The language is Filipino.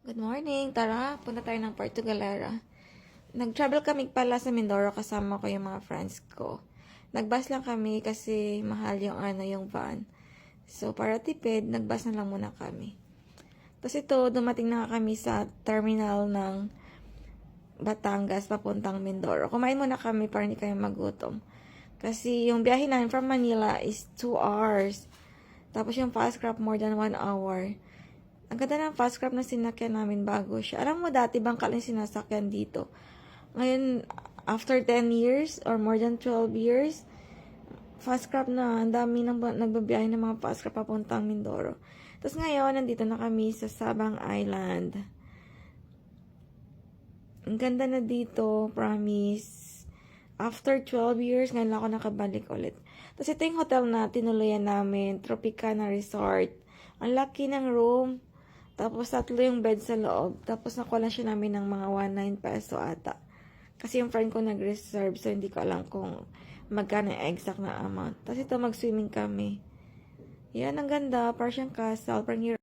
Good morning! Tara, punta tayo ng Puerto Galera. Nag-travel kami pala sa Mindoro kasama ko yung mga friends ko. Nag-bus lang kami kasi mahal yung van. So, para tipid, nag-bus na lang muna kami. Tapos ito, dumating na kami sa terminal ng Batangas papuntang Mindoro. Kumain muna kami para hindi kami magutom. Kasi yung biyahe namin from Manila is 2 hours. Tapos yung fast crab more than 1 hour. Ang ganda ng fast crab na sinakyan namin bago siya. Alam mo dati, bangkal yung sinasakyan dito. Ngayon, after 10 years or more than 12 years, fast crab na. Ang dami nang nagbabiyahe ng mga fast crab papuntang Mindoro. Tapos ngayon, nandito na kami sa Sabang Island. Ang ganda na dito, promise. After 12 years, ngayon lang ako nakabalik ulit. Tapos ito yung hotel na tinuluyan namin, Tropicana Resort. Ang laki ng room. Tapos 3 yung bed sa loob. Tapos nakuha lang siya namin ng mga 19 peso ata. Kasi yung friend ko nag-reserve, so hindi ko alam kung magkano yung exact na amount. Tapos ito mag-swimming kami. Yan, ang ganda. Parang siyang castle. Parang